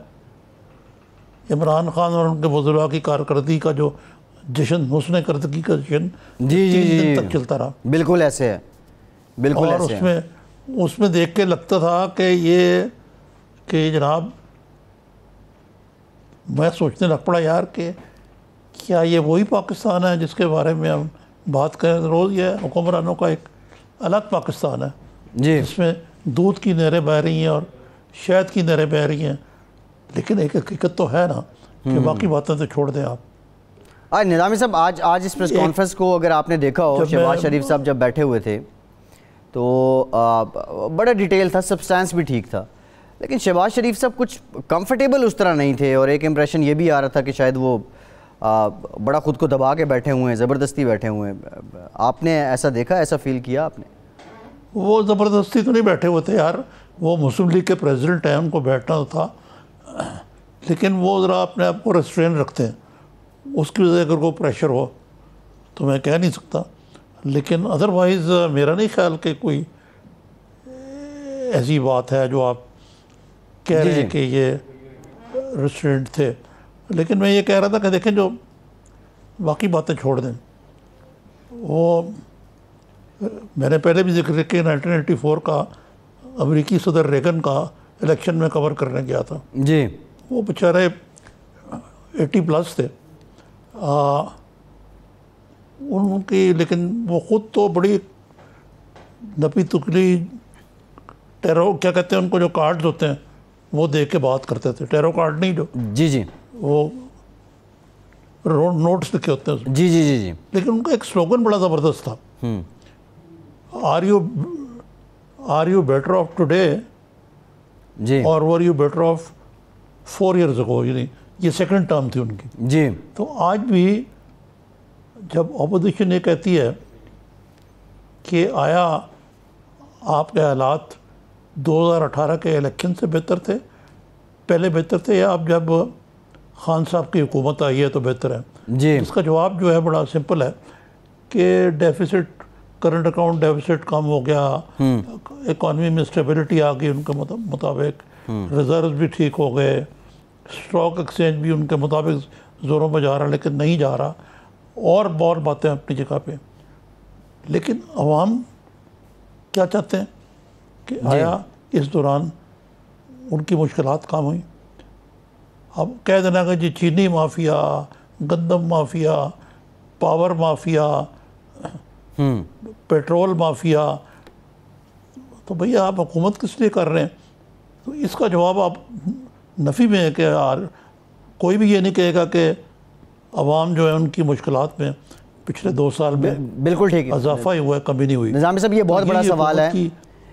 इमरान खान और उनके बुजुर्ग की कारकर्दगी का जो जश्न, हुस्न करदगी का जश्न जी 3 दिन तक चलता रहा। बिल्कुल ऐसे है, बिल्कुल और ऐसे उसमें देख के लगता था कि जनाब मैं सोचने लग पड़ा यार कि क्या ये वही पाकिस्तान है जिसके बारे में हम बात करें रोज़? ये हुक्मरानों का एक अलग पाकिस्तान है जी, इसमें दूध की नहरें बह रही हैं और शहद की नहरें बह रही हैं, लेकिन एक हकीकत तो है ना कि बाकी बातें तो छोड़ दें आप। निज़ामी साहब, आज इस प्रेस कॉन्फ्रेंस को अगर आपने देखा हो, शहबाज शरीफ साहब जब बैठे हुए थे तो बड़ा डिटेल था, सब्सटेंस भी ठीक था, लेकिन शहबाज शरीफ साहब कुछ कंफर्टेबल उस तरह नहीं थे, और एक इम्प्रेशन ये भी आ रहा था कि शायद वो बड़ा ख़ुद को दबा के बैठे हुए हैं, ज़बरदस्ती बैठे हुए हैं। आपने ऐसा देखा, ऐसा फील किया आपने? वो ज़बरदस्ती तो नहीं बैठे हुए थे यार, वो मुस्लिम लीग के प्रेसिडेंट हैं, उनको बैठना था, लेकिन वो ज़रा अपने आप को रेस्ट्रेन रखते हैं। उसकी वजह से अगर कोई प्रेशर हो तो मैं कह नहीं सकता, लेकिन अदरवाइज़ मेरा नहीं ख्याल कि कोई ऐसी बात है जो आप कह रहे हैं कि ये रेस्टोरेंट थे। लेकिन मैं ये कह रहा था कि देखें, जो बाकी बातें छोड़ दें, वो मैंने पहले भी जिक्र किया 1984 का अमेरिकी सदर रेगन का इलेक्शन में कवर करने गया था जी। वो बेचारे 80+ थे उनकी, लेकिन वो ख़ुद तो बड़ी नपी तुकली टेरो क्या कहते हैं उनको, जो कार्ड्स होते हैं वो देख के बात करते थे। टेरो कार्ड नहीं, जो जी जी वो नोट्स लिखे होते हैं उसमें। जी जी जी जी। लेकिन उनका एक स्लोगन बड़ा ज़बरदस्त था, are you better off today जी, और were you better off 4 years ago, यानी ये सेकंड टर्म थी उनकी जी। तो आज भी जब अपोजिशन ये कहती है कि आया आपके हालात 2018 के इलेक्शन से बेहतर थे, पहले बेहतर थे, या अब जब खान साहब की हुकूमत आई है तो बेहतर है? जी, इसका जवाब जो है बड़ा सिंपल है कि डेफिसिट, करंट अकाउंट डेफिसिट कम हो गया, इकॉनमी में स्टेबिलिटी आ गई उनके मुताबिक, रिजर्व भी ठीक हो गए, स्टॉक एक्सचेंज भी उनके मुताबिक ज़ोरों में जा रहा लेकिन नहीं जा रहा, और बहुत बातें अपनी जगह पे। लेकिन अवाम क्या चाहते हैं कि आया इस दौरान उनकी मुश्किलात कम हुई? अब कह देना कि जी चीनी माफिया, गंदम mafia, power mafia, petrol mafia, तो भैया आप हुकूमत किस लिए कर रहे हैं? तो इसका जवाब आप नफ़ी में है कि यार कोई भी ये नहीं कहेगा कि अवाम जो है उनकी मुश्किलात में पिछले 2 साल में बिल्कुल ठीक है, इजाफा ही हुआ है, कमी नहीं हुई। निज़ामी साहब ये बहुत बड़ा सवाल है,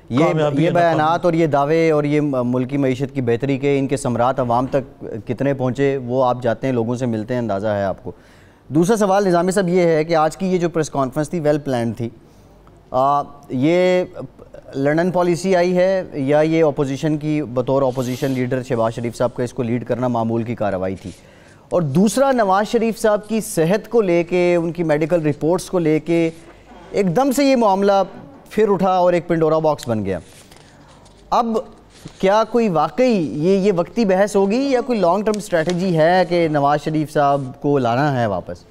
ये बयानात और ये दावे और ये मुल्की मईशत की बेहतरी के इनके समरात अवाम तक कितने पहुँचे वो आप जाते हैं, लोगों से मिलते हैं, अंदाज़ा है आपको। दूसरा सवाल निज़ामी साहब ये है कि आज की ये जो प्रेस कॉन्फ्रेंस थी वेल प्लान थी, ये लंदन पॉलिसी आई है या ये अपोजिशन की बतौर अपोजिशन लीडर शहबाज शरीफ साहब का इसको लीड करना मामूल की कार्रवाई थी? और दूसरा, नवाज शरीफ साहब की सेहत को लेके, उनकी मेडिकल रिपोर्ट्स को लेके एकदम से ये मामला फिर उठा और एक पिंडोरा बॉक्स बन गया। अब क्या कोई वाकई ये वक्ती बहस होगी या कोई लॉन्ग टर्म स्ट्रेटजी है कि नवाज शरीफ साहब को लाना है वापस?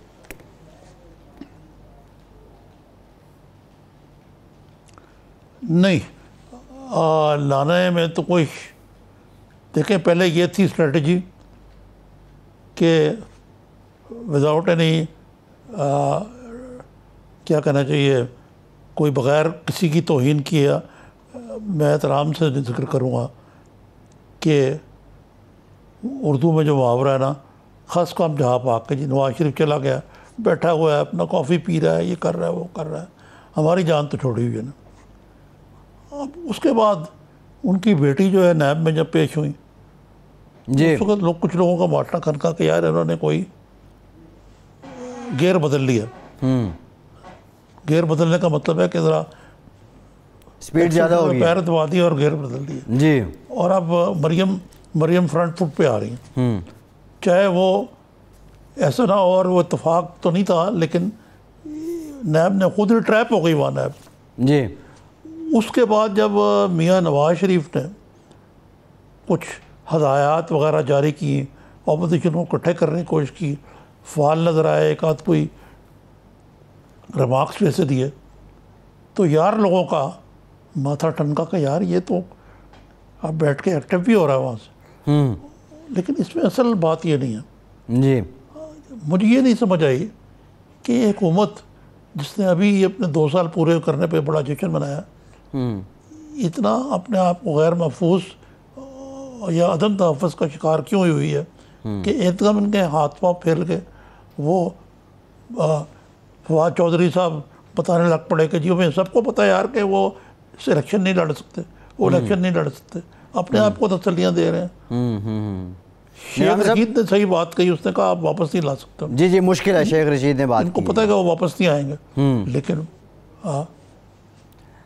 नहीं, लाने में तो कोई, देखें पहले ये थी स्ट्रेटजी कि विदाउट एनी क्या कहना चाहिए, कोई बग़ैर किसी की तौहीन किया, मैं एहतराम से जिक्र करूँगा कि उर्दू में जो मुहावरा है ना, ख़ास काम जहाँ पा के जी नवाज शरीफ चला गया, बैठा हुआ है अपना कॉफ़ी पी रहा है, ये कर रहा है वो कर रहा है, हमारी जान तो छोड़ी हुई है ना। अब उसके बाद उनकी बेटी जो है नैब में जब पेश हुई जी, उस वक्त कुछ लोगों का माटना खनका कि यार इन्होंने कोई गेयर बदल लिया। गेयर बदलने का मतलब है कि ज़रा स्पीड ज़्यादा हो गई, पैर दबा दिया और गेयर बदल दिए जी, और अब मरियम फ्रंट फुट पे आ रही हैं। चाहे वो ऐसा ना हो, और वो इत्तेफाक तो नहीं था, लेकिन नैब ने खुद ही ट्रैप हो गई वहाँ नैब जी। उसके बाद जब मियाँ नवाज शरीफ ने कुछ हदायत वगैरह जारी की, अपोजिशन को इकट्ठे करने की कोशिश की, फाल नज़र आए, एक आध कोई रिमार्क्स वैसे दिए, तो यार लोगों का माथा ठनका का यार ये तो अब बैठ के एक्टिव भी हो रहा है वहाँ से। लेकिन इसमें असल बात ये नहीं है जी, मुझे ये नहीं समझ आई कि ये हुकूमत जिसने अभी अपने 2 साल पूरे करने पे बड़ा जश्न मनाया, इतना अपने आप को गैर महफूज या अदम तहफ़्फ़ुज़ का शिकार क्यों हुई है कि एकदम इनके हाथ पाँव फेर के वो फवाद चौधरी साहब बताने लग पड़े कि जी हमें सबको पता है यार कि वो इलेक्शन नहीं लड़ सकते, वो इलेक्शन नहीं लड़ सकते, अपने आप को तसल्लियाँ दे रहे हैं। शेख रशीद ने सही बात कही, उसने कहा आप वापस नहीं ला सकते। जी जी, मुश्किल है, शेख रशीद ने बात इनको की। पता है कि वो वापस नहीं आएंगे। लेकिन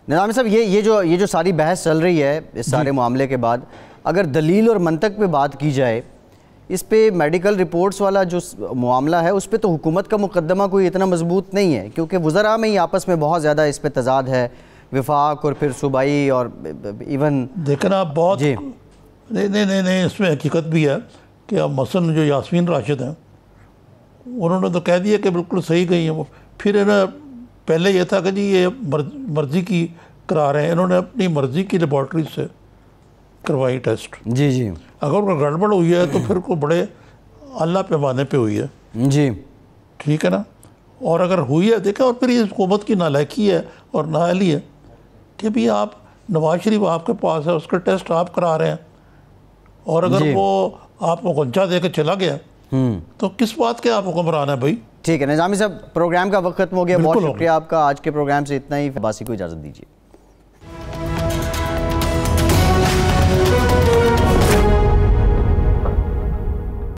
निज़ामी साहब ये जो सारी बहस चल रही है इस सारे मामले के बाद, अगर दलील और मंतक पे बात की जाए, इस पे मेडिकल रिपोर्ट्स वाला जो मामला है उस पे तो हुकूमत का मुकदमा कोई इतना मजबूत नहीं है, क्योंकि वज़रा में ही आपस में बहुत ज़्यादा इस पे तजाद है, विफाक और फिर सूबाई और इवन देखना बहुत जी। नहीं इसमें हकीकत भी है कि अब मसलन जो यास्मीन राशिद हैं उन्होंने तो कह दिया कि बिल्कुल सही गई है वो। फिर इन्हें पहले ये था कि जी ये मर्ज़ी की करा रहे हैं, इन्होंने अपनी मर्ज़ी की लेबॉर्ट्री से करवाई टेस्ट। जी जी अगर कोई गड़बड़ हुई है तो फिर को बड़े अल्लाह पैमाने पे हुई है जी, ठीक है ना। और अगर हुई है देखें, और फिर ये हुकूमत की नालायकी है और नाअहली है कि भी आप नवाज शरीफ आपके पास है, उसके टेस्ट आप करा रहे हैं, और अगर वो आपको गंजा दे के चला गया तो किस बात के आप हुक्मरान है भाई। ठीक है निज़ामी साहब, प्रोग्राम का वक्त खत्म हो गया, बहुत शुक्रिया आपका। आज के प्रोग्राम से इतना ही, बासी को इजाज़त दीजिए।